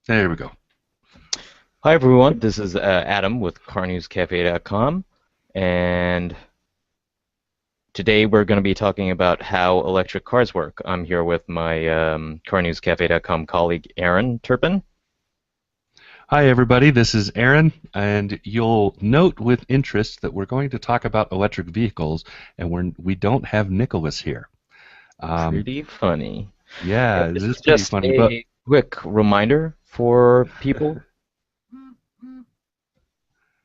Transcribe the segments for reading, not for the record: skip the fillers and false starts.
There we go. Hi everyone, this is Adam with CarNewsCafe.com, and today we're going to be talking about how electric cars work. I'm here with my CarNewsCafe.com colleague Aaron Turpin. Hi, everybody. This is Aaron, and you'll note with interest that we're going to talk about electric vehicles, and we don't have Nicholas here. Um, Pretty funny. Yeah, yeah, this this is is pretty just funny, but a quick reminder for people, go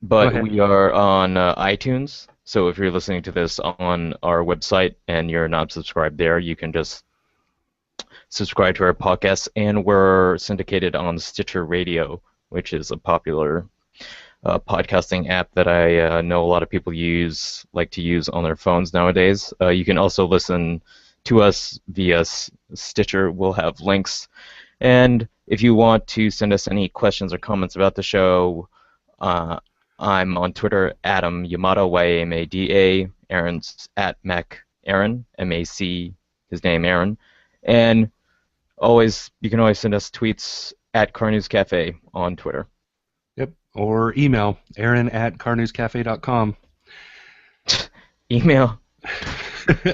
but ahead. we are on iTunes, so if you're listening to this on our website and you're not subscribed there, you can just subscribe to our podcast, and we're syndicated on Stitcher Radio, which is a popular podcasting app that I know a lot of people like to use on their phones nowadays. You can also listen to us via Stitcher. We'll have links. And if you want to send us any questions or comments about the show, uh, I'm on Twitter, Adam Yamada, Yamada. Aaron's at Mac Aaron, Mac, his name Aaron. And you can always send us tweets at CarNewsCafe on Twitter. Yep, or email aaron@carnewscafe.com. Email.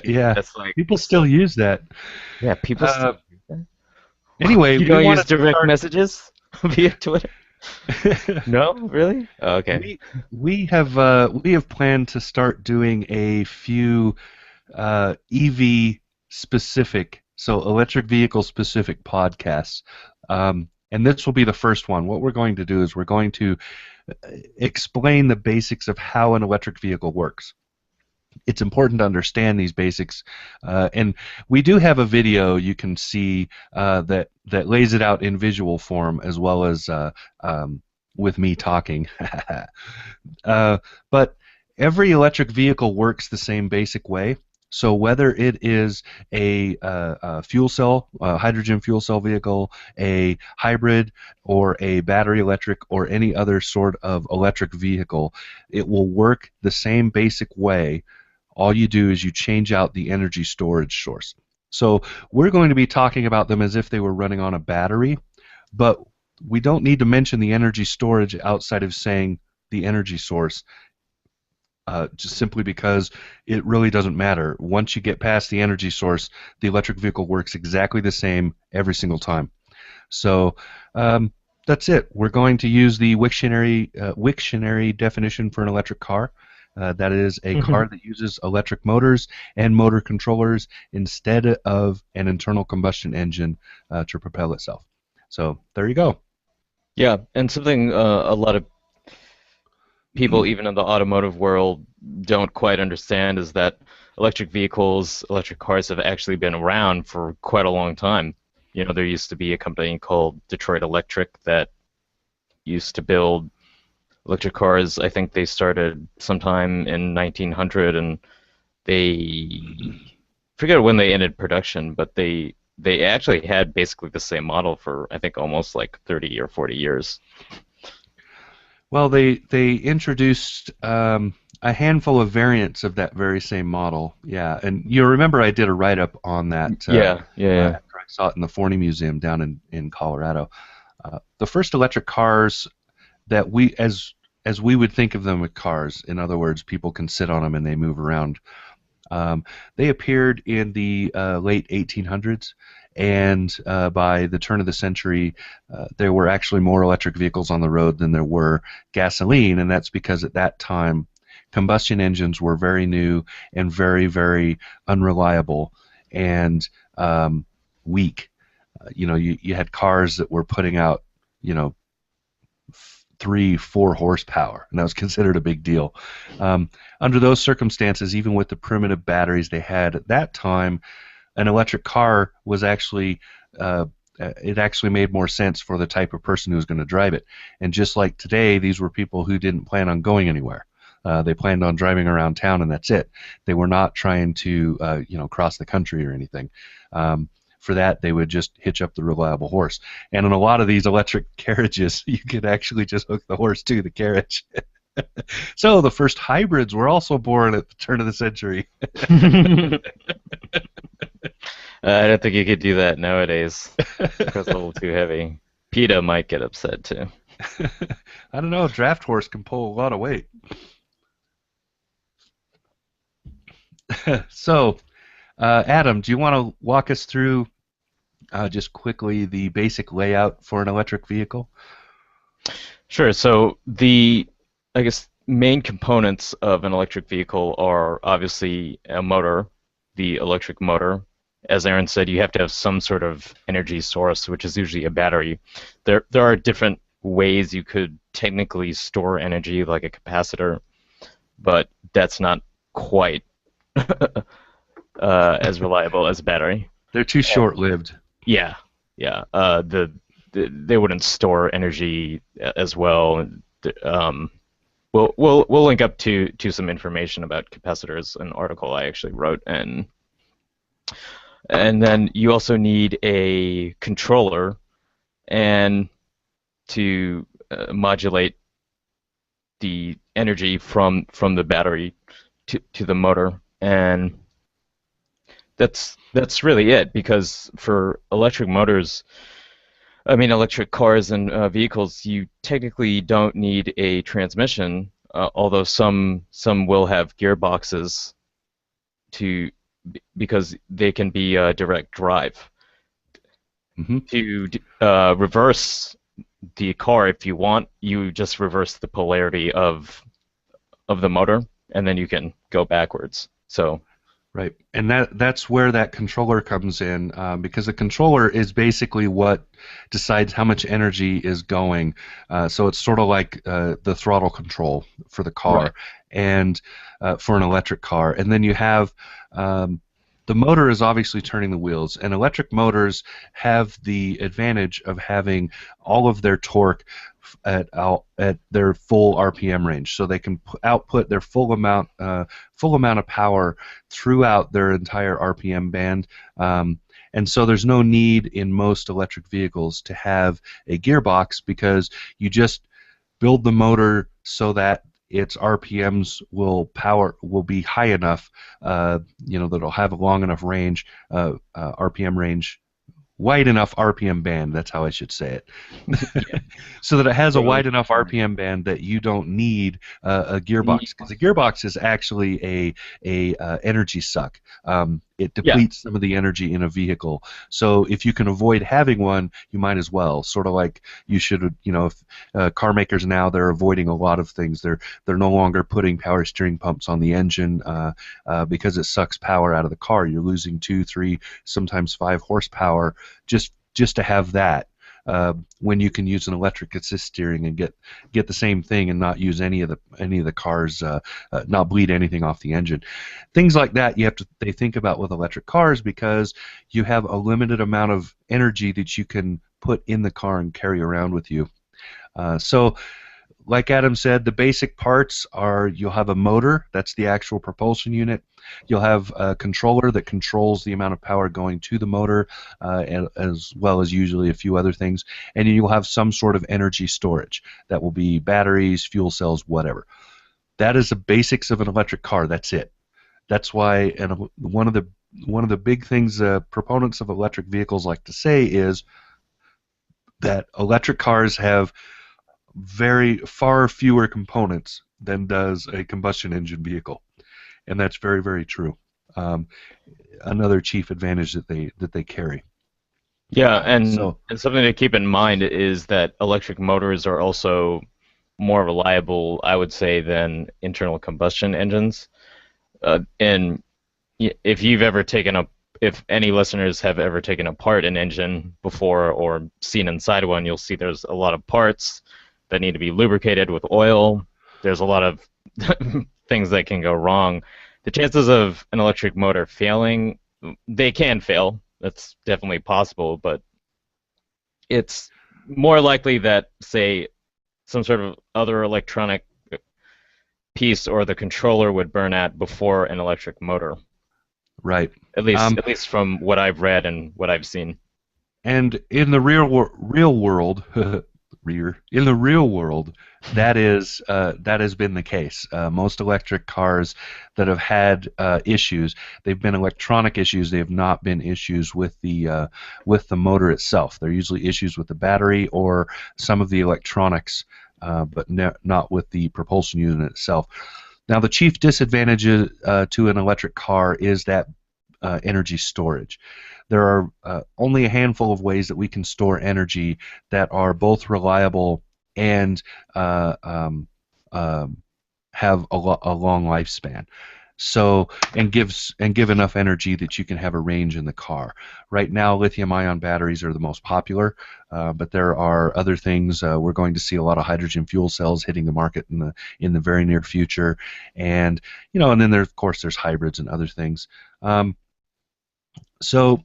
Yeah, That's like, people still use that. yeah, people Uh, still use that. anyway, You we don't use wanted to direct start. messages via Twitter? No, really? Oh, okay. we we have planned to start doing a few EV specific, so electric vehicle specific podcasts. And this will be the first one. What we're going to do is we're going to explain the basics of how an electric vehicle works. It's important to understand these basics, and we do have a video you can see that lays it out in visual form as well as with me talking. uh, but every electric vehicle works the same basic way. So whether it is a fuel cell, a hydrogen fuel cell vehicle, a hybrid, or a battery electric, or any other sort of electric vehicle, it will work the same basic way. All you do is you change out the energy storage source. So we're going to be talking about them as if they were running on a battery, but we don't need to mention the energy storage outside of saying the energy source, just simply because it really doesn't matter. Once you get past the energy source, the electric vehicle works exactly the same every single time. So that's it. We're going to use the Wiktionary definition for an electric car. That is a car that uses electric motors and motor controllers instead of an internal combustion engine to propel itself. So there you go. Yeah, and something a lot of people, even in the automotive world, don't quite understand is that electric cars have actually been around for quite a long time. You know, there used to be a company called Detroit Electric that used to build electric cars. I think they started sometime in 1900, and they forget when they ended production, but they actually had basically the same model for I think almost like 30 or 40 years. Well, they introduced a handful of variants of that very same model. Yeah, and you remember I did a write-up on that Yeah, yeah, yeah. after I saw it in the Forney Museum down in Colorado. The first electric cars that as we would think of them as cars, in other words, people can sit on them and they move around. Um, they appeared in the late 1800s, and by the turn of the century, there were actually more electric vehicles on the road than there were gasoline, and that's because at that time, combustion engines were very new and very, very unreliable and weak. You had cars that were putting out, you know, 3, 4 horsepower, and that was considered a big deal. Under those circumstances, even with the primitive batteries they had at that time, an electric car was actually it actually made more sense for the type of person who was going to drive it. And just like today, these were people who didn't plan on going anywhere. They planned on driving around town, and that's it. They were not trying to, cross the country or anything. For that, they would just hitch up the reliable horse. And in a lot of these electric carriages, you could actually just hook the horse to the carriage. So the first hybrids were also born at the turn of the century. I don't think you could do that nowadays. It's a little too heavy. PETA might get upset too. I don't know. Draft horse can pull a lot of weight. So, Adam, do you want to walk us through just quickly the basic layout for an electric vehicle? Sure. So the, I guess, main components of an electric vehicle are obviously a motor, the electric motor. As Aaron said, you have to have some sort of energy source, which is usually a battery. There are different ways you could technically store energy, like a capacitor, but that's not quite as reliable as a battery. They're too short-lived. Yeah, yeah. They wouldn't store energy as well. Um, we'll link up to some information about capacitors, an article I actually wrote, and then you also need a controller and to modulate the energy from the battery to the motor, and that's really it. Because for electric motors, I mean electric cars and vehicles, you technically don't need a transmission, although some will have gearboxes to because they can be direct drive. Hmm. To reverse the car, if you want, you just reverse the polarity of the motor, and then you can go backwards. So Right, and that's where that controller comes in, because the controller is basically what decides how much energy is going. So it's sort of like the throttle control for the right, car, and for an electric car. And then you have the motor is obviously turning the wheels, and electric motors have the advantage of having all of their torque at their full RPM range, so they can output their full amount of power throughout their entire RPM band. And so there's no need in most electric vehicles to have a gearbox, because you just build the motor so that its RPMs will be high enough, that it'll have a long enough range, RPM range, wide enough RPM band. That's how I should say it. yeah, So that it has a totally. wide enough RPM band that you don't need a gearbox, because a gearbox is actually a energy suck. It Yeah, depletes some of the energy in a vehicle. So if you can avoid having one, you might as well. Sort of like you should, if car makers now, they're avoiding a lot of things. They're no longer putting power steering pumps on the engine, because it sucks power out of the car. You're losing 2, 3, sometimes 5 horsepower just to have that, when you can use an electric assist steering and get the same thing and not use any of the cars, not bleed anything off the engine. Things like that they think about with electric cars, because you have a limited amount of energy that you can put in the car and carry around with you. So like Adam said, the basic parts are: you'll have a motor, that's the actual propulsion unit. You'll have a controller that controls the amount of power going to the motor, as well as usually a few other things. And you'll have some sort of energy storage. That will be batteries, fuel cells, whatever. That is the basics of an electric car. That's it. That's why, and one of the big things proponents of electric vehicles like to say is that electric cars have very far fewer components than does a combustion engine vehicle, and that's very, very true. Um, Another chief advantage that they carry. yeah, So and something to keep in mind is that electric motors are also more reliable, I would say, than internal combustion engines. And if you've ever if any listeners have ever taken apart an engine before or seen inside one, you'll see there's a lot of parts that need to be lubricated with oil. There's a lot of things that can go wrong. The chances of an electric motor failing, they can fail. That's definitely possible, but it's more likely that, say, some sort of other electronic piece or the controller would burn out before an electric motor. right. At least from what I've read and what I've seen. And in the real world, in the real world, that has been the case. Most electric cars that have had issues, they've been electronic issues. They have not been issues with the motor itself. They're usually issues with the battery or some of the electronics, but not with the propulsion unit itself. Now, the chief disadvantage to an electric car is that energy storage. There are only a handful of ways that we can store energy that are both reliable and have a long lifespan. So give enough energy that you can have a range in the car. Right now, lithium-ion batteries are the most popular, but there are other things. We're going to see a lot of hydrogen fuel cells hitting the market in the very near future, and and then of course there's hybrids and other things. So,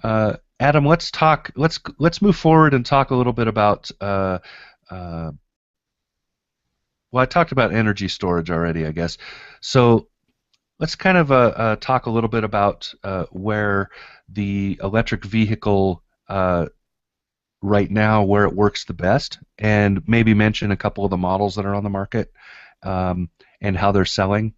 Adam, let's talk. Let's move forward and talk a little bit about. Well, I talked about energy storage already, I guess. So let's kind of talk a little bit about where the electric vehicle right now, where it works the best, and maybe mention a couple of the models that are on the market and how they're selling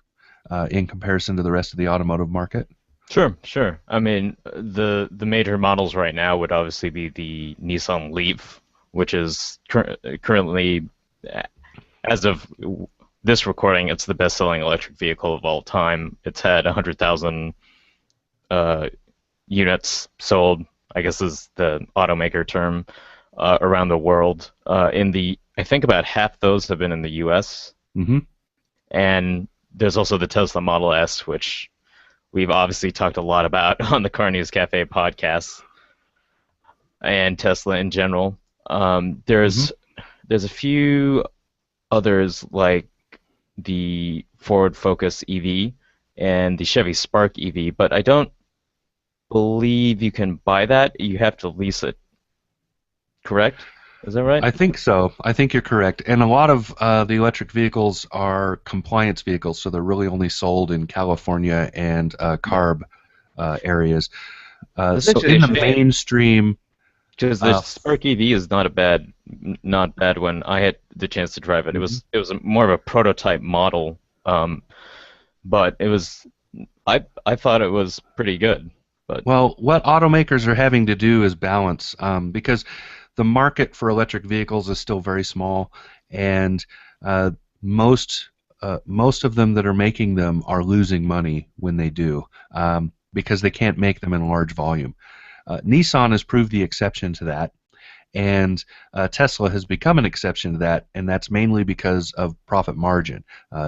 in comparison to the rest of the automotive market. Sure, sure. I mean, the major models right now would obviously be the Nissan Leaf, which is currently, as of this recording, it's the best-selling electric vehicle of all time. It's had 100,000 units sold, I guess is the automaker term, around the world. I think about half those have been in the U.S. Mm-hmm. And there's also the Tesla Model S, which we've obviously talked a lot about on the CarNewsCafe podcast, and Tesla in general. There's a few others like the Ford Focus EV and the Chevy Spark EV, but I don't believe you can buy that. You have to lease it. Correct? Is that right? I think so. I think you're correct. And a lot of the electric vehicles are compliance vehicles, so they're really only sold in California and CARB areas. So in the mainstream, because the Spark EV is not bad when I had the chance to drive it. It was more of a prototype model, but I thought it was pretty good. But well, what automakers are having to do is balance, because the market for electric vehicles is still very small, and most of them that are making them are losing money when they do, because they can't make them in large volume. Nissan has proved the exception to that, and Tesla has become an exception to that, and that's mainly because of profit margin.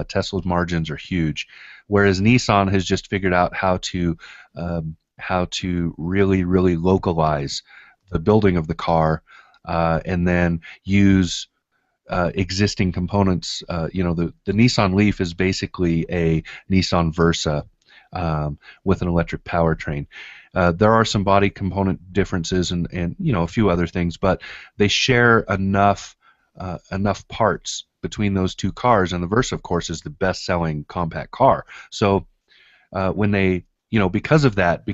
Tesla's margins are huge, whereas Nissan has just figured out how to really, really localize the building of the car, and then use existing components. The Nissan Leaf is basically a Nissan Versa with an electric powertrain. There are some body component differences and a few other things, but they share enough parts between those two cars, and the Versa, of course, is the best-selling compact car. So when they because of that,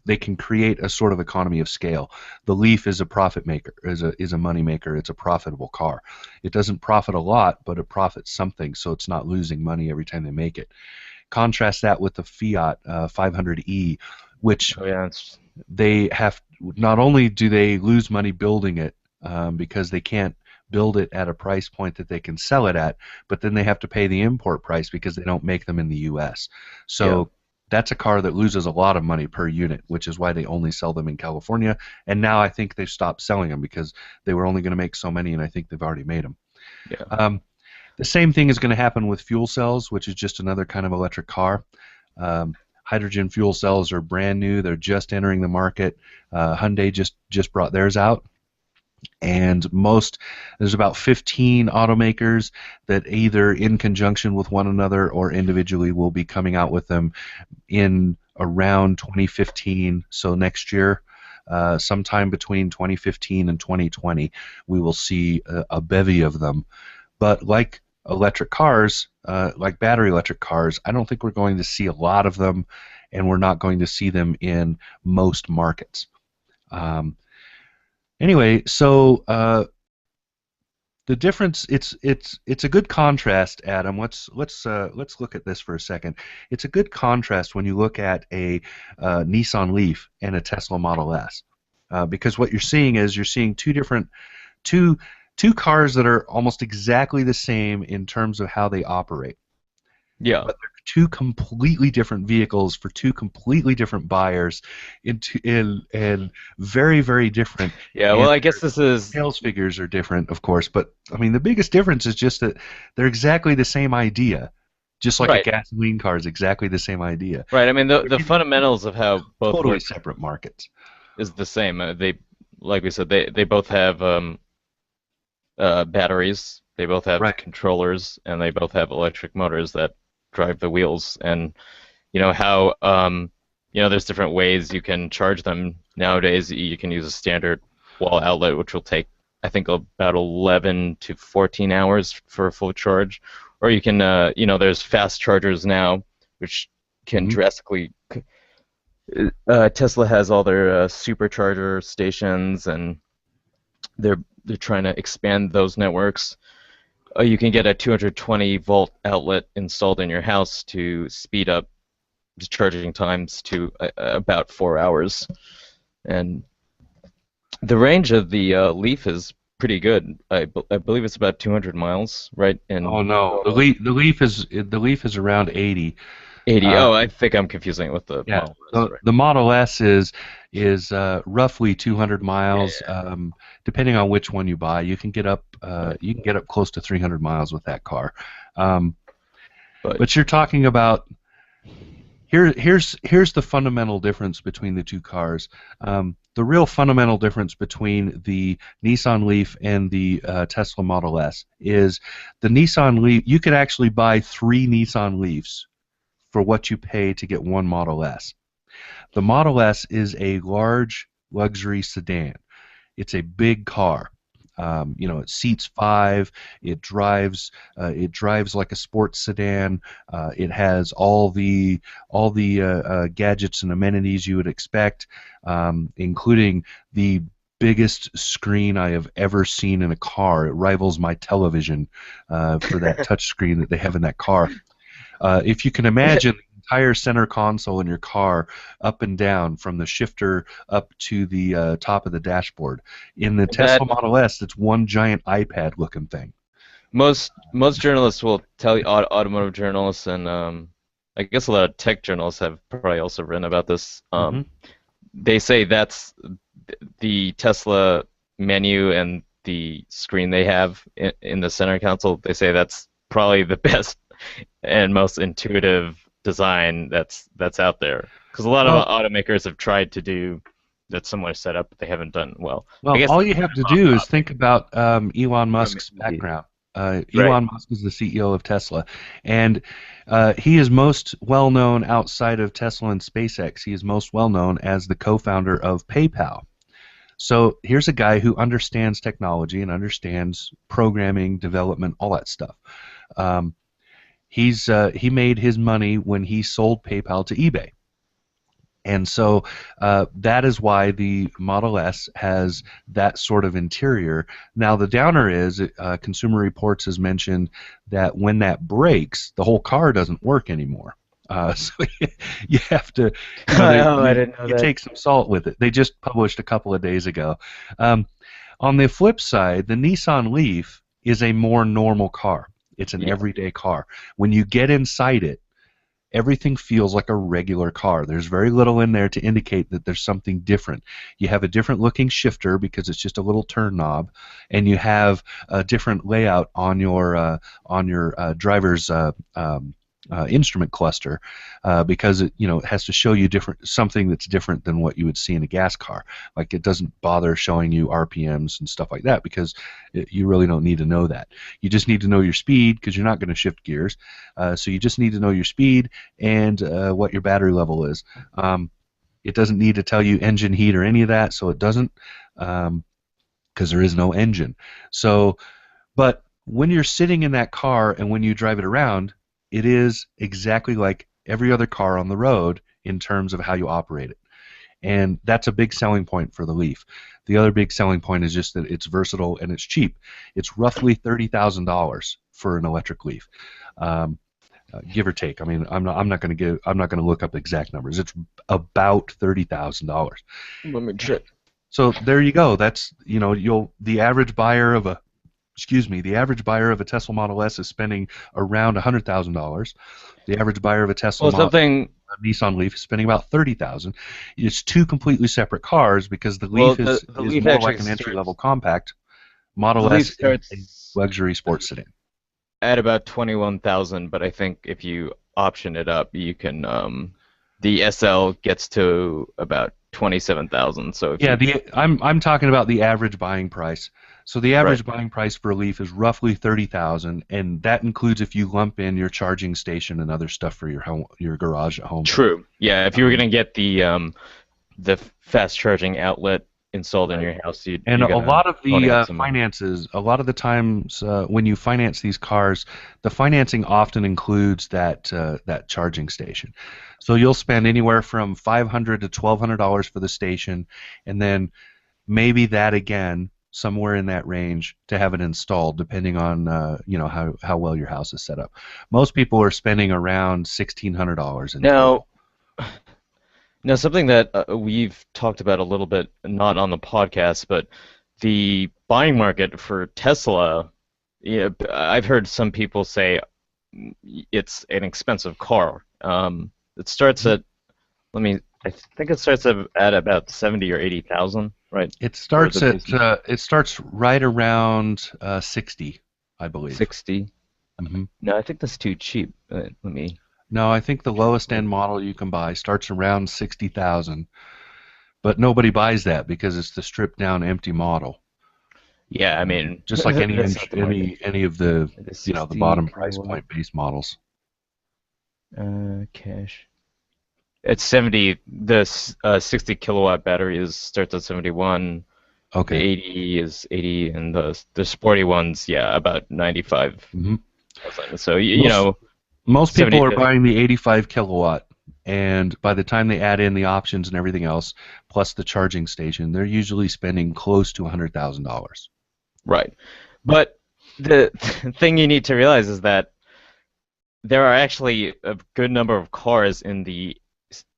they can create a sort of economy of scale. The Leaf is a profit maker, is a money maker. It's a profitable car. It doesn't profit a lot, but it profits something, so it's not losing money every time they make it. Contrast that with the Fiat 500e, which they have. Not only do they lose money building it because they can't build it at a price point that they can sell it at, but then they have to pay the import price because they don't make them in the U.S. So that's a car that loses a lot of money per unit, which is why they only sell them in California. And now I think they've stopped selling them because they were only going to make so many, and I think they've already made them. Yeah. The same thing is going to happen with fuel cells, which is just another kind of electric car. Hydrogen fuel cells are brand new. They're just entering the market. Hyundai just brought theirs out. And there's about 15 automakers that either in conjunction with one another or individually will be coming out with them in around 2015, so next year. Sometime between 2015 and 2020, we will see a bevy of them. But like electric cars, like battery electric cars, I don't think we're going to see a lot of them, and we're not going to see them in most markets. Anyway, so the difference, it's a good contrast, Adam. Let's look at this for a second. It's a good contrast when you look at a Nissan Leaf and a Tesla Model S, because what you're seeing two two cars that are almost exactly the same in terms of how they operate, Yeah. but they're two completely different vehicles for two completely different buyers, and very very different. Yeah, well, And I guess this is sales figures are different, of course, but I mean the biggest difference is just that they're exactly the same idea, just like a right. gasoline car is exactly the same idea. Right. I mean, But the they're the in fundamentals of how both totally work separate markets. is the same. They, like we said, they both have batteries. They both have Right. controllers, and they both have electric motors that drive the wheels. And you know how there's different ways you can charge them nowadays. You can use a standard wall outlet, which will take I think about 11 to 14 hours for a full charge, or you can there's fast chargers now, which can Hmm. drastically. Tesla has all their supercharger stations, and they're trying to expand those networks. You can get a 220 volt outlet installed in your house to speed up the charging times to about 4 hours. And the range of the Leaf is pretty good. I believe it's about 200 miles, right? In Oh no, total. the Leaf is around 80. 80. Uh, Oh, I think I'm confusing it with the yeah, Model S, right? the Model S is roughly 200 Yeah, miles, depending on which one you buy. right. You can get up close to 300 miles with that car. Um, But but you're talking about here's the fundamental difference between the two cars. The real fundamental difference between the Nissan Leaf and the Tesla Model S is the Nissan Leaf. You could actually buy three Nissan Leafs for what you pay to get one Model S. The Model S is a large luxury sedan. It's a big car. It seats five. It drives like a sports sedan. It has all the gadgets and amenities you would expect, including the biggest screen I have ever seen in a car. It rivals my television for that touch screen that they have in that car. If you can imagine the entire center console in your car up and down from the shifter up to the top of the dashboard. In the that Tesla Model S, it's one giant iPad looking thing. most journalists will tell you, automotive journalists, and I guess a lot of tech journalists have probably also written about this. Hmm. They say that's the Tesla menu and the screen they have in the center console. They say that's probably the best and most intuitive design that's out there. Because a lot of Well, automakers have tried to do that similar setup, but they haven't done well. I well, guess all you have to do is think about Elon from Musk's the background. right. Elon Musk is the CEO of Tesla, and he is most well known outside of Tesla and SpaceX. He is most well known as the co-founder of PayPal. So here's a guy who understands technology and understands programming, development, all that stuff. Um, he made his money when he sold PayPal to eBay, and so that is why the Model S has that sort of interior. Now the downer is Consumer Reports has mentioned that when that breaks, the whole car doesn't work anymore. So you have to, Oh, I didn't know you that. take some salt with it. They just published a couple of days ago. Um, on the flip side, the Nissan Leaf is a more normal car. It's an Yeah. everyday car. When you get inside it, everything feels like a regular car. There's very little in there to indicate that there's something different. You have a different looking shifter because it's just a little turn knob, and you have a different layout on your driver's instrument cluster because it has to show you something that's different than what you would see in a gas car. Like it doesn't bother showing you RPMs and stuff like that because you really don't need to know that. You just need to know your speed because you're not going to shift gears. So you just need to know your speed and what your battery level is. It doesn't need to tell you engine heat or any of that, so it doesn't because there is no engine. So, but when you're sitting in that car and when you drive it around, it is exactly like every other car on the road in terms of how you operate it. and that's a big selling point for the Leaf. The other big selling point is just that it's versatile and it's cheap. It's roughly $30,000 for an electric Leaf. Um, Give or take. I mean, I'm not going to look up exact numbers. It's about $30,000. Let me check. So there you go. That's the average buyer of a the average buyer of a Tesla Model S is spending around $100,000. The average buyer of a Well, something. a Nissan Leaf is spending about $30,000. It's two completely separate cars because the Well, Leaf the is Leaf more actually like an entry level starts. compact. The Model Leaf S is a starts luxury sports sedan. at about 21,000, but I think if you option it up, you can. The SL gets to about 27,000. So if Yeah, you. I'm talking about the average buying price. So the Right. average buying price for a Leaf is roughly 30,000, and that includes if you lump in your charging station and other stuff for your home, your garage at home. True. Yeah. If you were Um, gonna get the fast charging outlet installed in right. your house, And you're a gonna lot of want to the have some money. finances, a lot of the times when you finance these cars, the financing often includes that charging station. So you'll spend anywhere from $500 to $1,200 for the station, and then maybe that again, somewhere in that range, to have it installed, depending on how well your house is set up. Most people are spending around $1,600 in total. Now, now something that we've talked about a little bit, not on the podcast, but the buying market for Tesla. Yeah, I've heard some people say it's an expensive car. It starts at I think it starts at about 70 or 80,000, right? For the base model. It starts right around 60, I believe. 60. hmm No, I think that's too cheap. Let me No, I think the lowest end calculate. model you can buy starts around 60,000, but nobody buys that because it's the stripped down empty model. Yeah, I mean, Just like that's not the market. any of the It is the 60 bottom price kilowatt point base models. cash. It's 70. The 60 kilowatt battery is starts at 71. The Okay. 80 is 80, and the sporty ones, yeah, about 95. hmm So you Most know, most 70 people are to. buying the 85 kilowatt, and by the time they add in the options and everything else, plus the charging station, they're usually spending close to $100,000. Right. But the thing you need to realize is that there are actually a good number of cars in the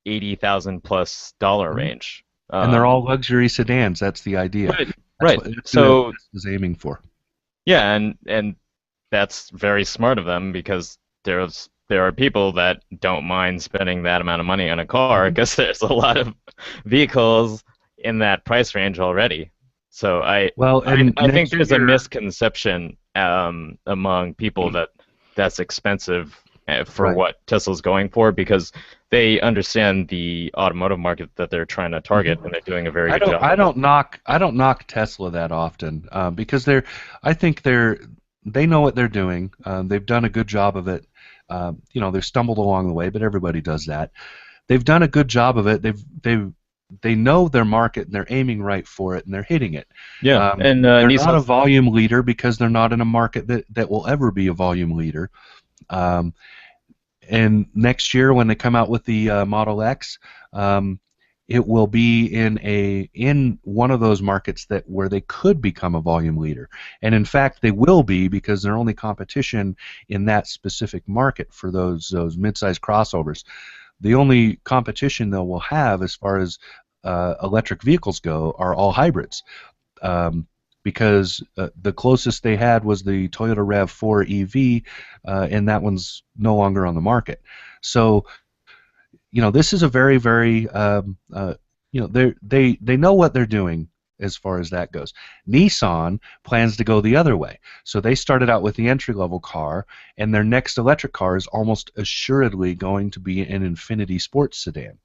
80,000 plus dollar Mhm. range. And they're Um, all luxury sedans. That's the idea. right, right. That's what So this is aiming for. yeah, and that's very smart of them because there are people that don't mind spending that amount of money on a car hmm because there's a lot of vehicles in that price range already. So Well, and I think next there's a year, misconception among people that that's expensive for right? what Tesla's going for because they understand the automotive market that they're trying to target and they're doing a very good job of it. I don't knock Tesla that often because I think they know what they're doing. They've done a good job of it. They've stumbled along the way, but everybody does that. They've done a good job of it. They know their market and they're aiming right for it and they're hitting it. Yeah, and They're not a Nissan's. volume leader because they're not in a market that will ever be a volume leader. Um, and next year when they come out with the Model X, um, it will be in one of those markets that where they could become a volume leader. And in fact, they will be because their only competition in that specific market for those mid-sized crossovers. The only competition they will have as far as electric vehicles go are all hybrids. Um, because the closest they had was the Toyota RAV4 EV, and that one's no longer on the market. So this is a very, very, they know what they're doing as far as that goes. Nissan plans to go the other way. So they started out with the entry-level car, and their next electric car is almost assuredly going to be an Infinity sports sedan.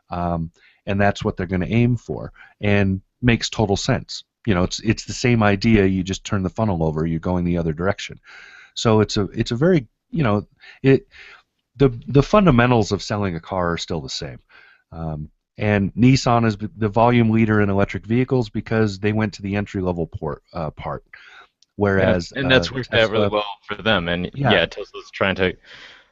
Um, and that's what they're going to aim for, and makes total sense. It's the same idea. You just turn the funnel over. You're going the other direction. So it's a very it the fundamentals of selling a car are still the same. Um, and Nissan is the volume leader in electric vehicles because they went to the entry level part, Yeah, whereas and that's worked out really Tesla, well for them. And yeah, yeah, Tesla's trying to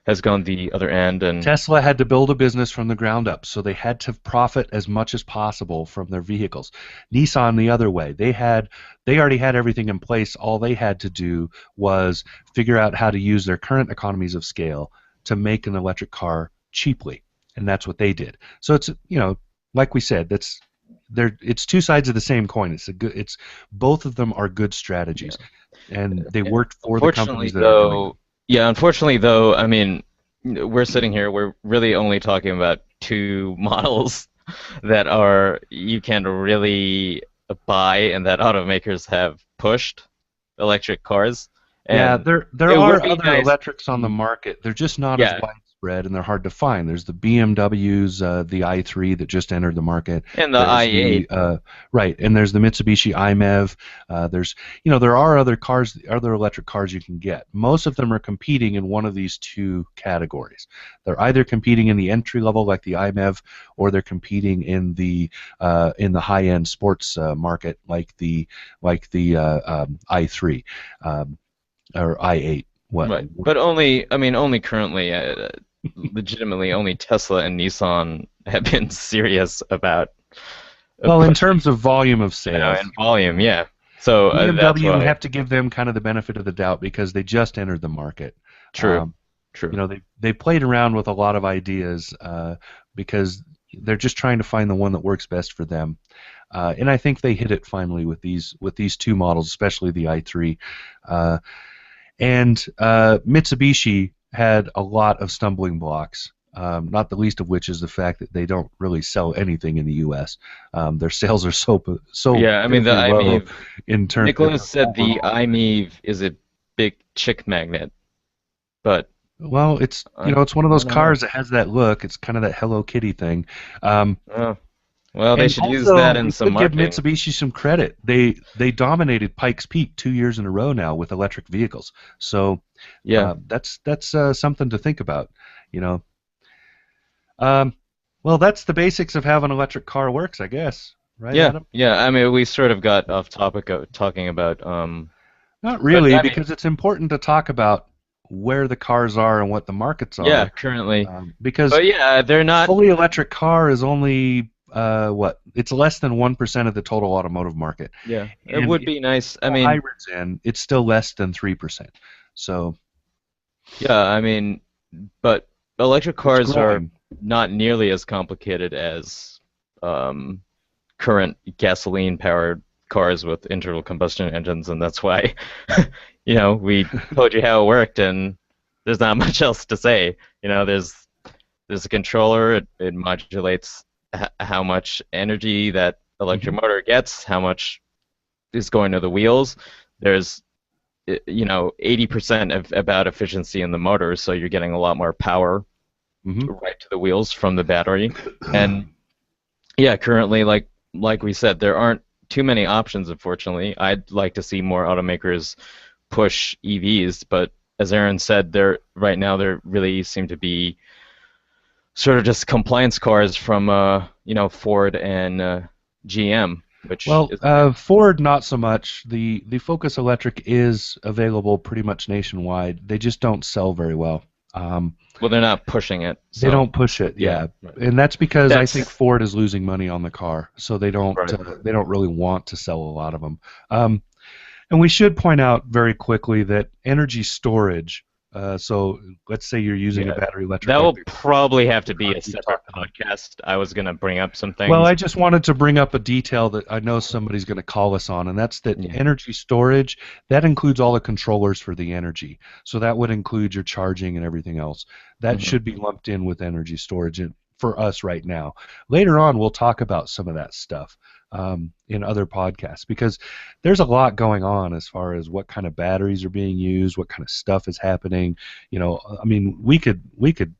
has gone the other end, and Tesla had to build a business from the ground up, so they had to profit as much as possible from their vehicles. Nissan the other way. They already had everything in place. All they had to do was figure out how to use their current economies of scale to make an electric car cheaply, and that's what they did. So it's, like we said, it's two sides of the same coin. It's both of them are good strategies, and they and worked for the unfortunately companies that are doing them. though, yeah, unfortunately though, I mean, we're sitting here, we're really only talking about two models that are you can really buy and that automakers have pushed electric cars, Yeah, and there it would are be other nice. electrics on the market. They're just not as Yeah, widespread and they're hard to find. There's the BMWs, the i3 that just entered the market. and the There's i8. the right, and there's the Mitsubishi iMev. There's there are other cars, other electric cars you can get. Most of them are competing in one of these two categories. They're either competing in the entry level like the iMev, or they're competing in the high end sports market like the i3. Um, or I8. What? Right, but only, I mean, only currently, legitimately, only Tesla and Nissan have been serious about Well, in pushing, terms of volume of in sales, volume. Yeah, so that's BMW, we why. have to give them kind of the benefit of the doubt because they just entered the market. True, Um, true. they played around with a lot of ideas because they're just trying to find the one that works best for them. And I think they hit it finally with these two models, especially the i3. Uh, And Mitsubishi had a lot of stumbling blocks, not the least of which is the fact that they don't really sell anything in the U.S. Their sales are so Yeah, I mean, the pitifully low iMeave. in terms Nicholas said the overall. iMeave is a big chick magnet, but Well, it's I, it's one of I those don't know. cars that has that look. It's kind of that Hello Kitty thing. Um, Oh, well, they and should use also, that in we some could give marketing. Mitsubishi some credit. They dominated Pikes Peak 2 years in a row now with electric vehicles. So Yeah, that's something to think about. You know, Um, well, that's the basics of how an electric car works, I guess. Right, yeah, Adam? yeah. I mean, we sort of got off topic of talking about, Not but really, I mean, because it's important to talk about where the cars are and what the markets yeah, are. currently, Because but yeah, they're a not. fully electric car is only what? It's less than 1% of the total automotive market. Yeah, it And would if be nice. I you mean, hybrids in, it's still less than 3%. So yeah, I mean, but electric it's cars are growing. not nearly as complicated as um, current gasoline-powered cars with internal combustion engines, and that's why, we told you how it worked, and there's not much else to say. There's a controller. It modulates how much energy that electric Hmm. motor gets, how much is going to the wheels. There's 80% of about efficiency in the motor, so you're getting a lot more power Hmm. right to the wheels from the battery. And yeah, currently, like we said, there aren't too many options, unfortunately. I'd like to see more automakers push EVs, but as Aaron said, right now there really seem to be sort of just compliance cars from Ford and GM, which Well, is nice. Ford not so much. The Focus Electric is available pretty much nationwide. They just don't sell very well. Um, Well, they're not pushing it, they so don't push it, yeah, yeah, right. and that's because I think That's Ford is losing money on the car, so right. they don't really want to sell a lot of them. Um, and we should point out very quickly that energy storage. So let's say you're using a Yeah, battery electric that will vehicle, probably have to be car a you've separate talked about. podcast. I was gonna bring up some Well, things. I just wanted to bring up a detail that I know somebody's going to call us on, and that's that Yeah. energy storage, that includes all the controllers for the energy. So that would include your charging and everything else. That Hmm. should be lumped in with energy storage for us right now. Later on, we'll talk about some of that stuff in other podcasts because there's a lot going on as far as what kind of batteries are being used, what kind of stuff is happening. I mean, we could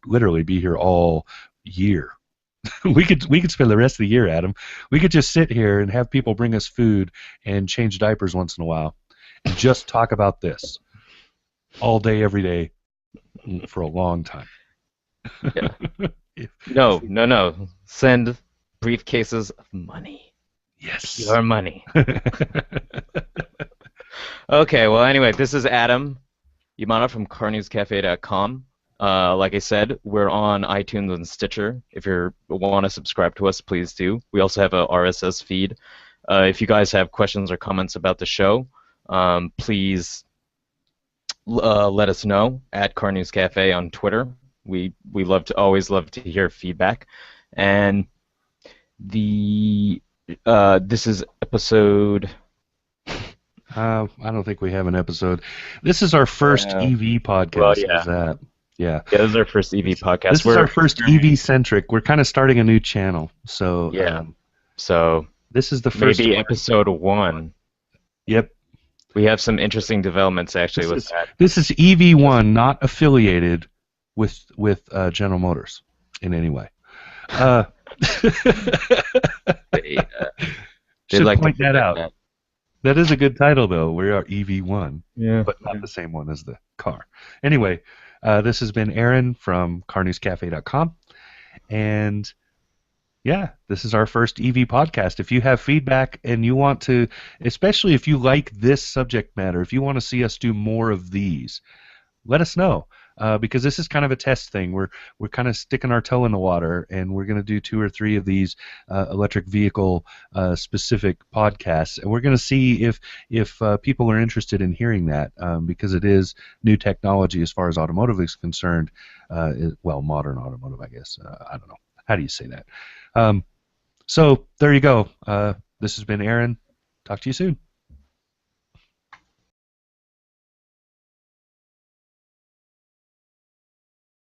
literally be here all year. We could spend the rest of the year, Adam. We could just sit here and have people bring us food and change diapers once in a while and just talk about this all day, every day for a long time. Yeah. If No, we, no, no. Send briefcases of money. yes. Pure money. Okay, well, anyway, this is Adam Yamada from CarNewsCafe.com. Like I said, we're on iTunes and Stitcher. If you want to subscribe to us, please do. We also have a RSS feed. If you guys have questions or comments about the show, please let us know at CarNewsCafe on Twitter. We always love to hear feedback. And the this is episode. I don't think we have an episode. This is our first EV Well, podcast. yeah. How's that? Yeah. Yeah, this is our first EV podcast. This is our first EV centric. We're kind of starting a new channel, so Yeah. So this is the first. maybe episode 1. Yep. We have some interesting developments actually with that. This is EV1, not affiliated with General Motors in any way. Should like point to that out. That. That is a good title, though. We are EV1, Yeah, but not the same one as the car. Anyway, this has been Aaron from CarNewsCafe.com, and yeah, this is our first EV podcast. If you have feedback and you want to, especially if you like this subject matter, if you want to see us do more of these, let us know. Because this is kind of a test thing. We're kind of sticking our toe in the water, and we're going to do 2 or 3 of these electric vehicle specific podcasts, and we're going to see if people are interested in hearing that, because it is new technology as far as automotive is concerned. Well, modern automotive, I guess. I don't know. How do you say that? So there you go. This has been Aaron. Talk to you soon.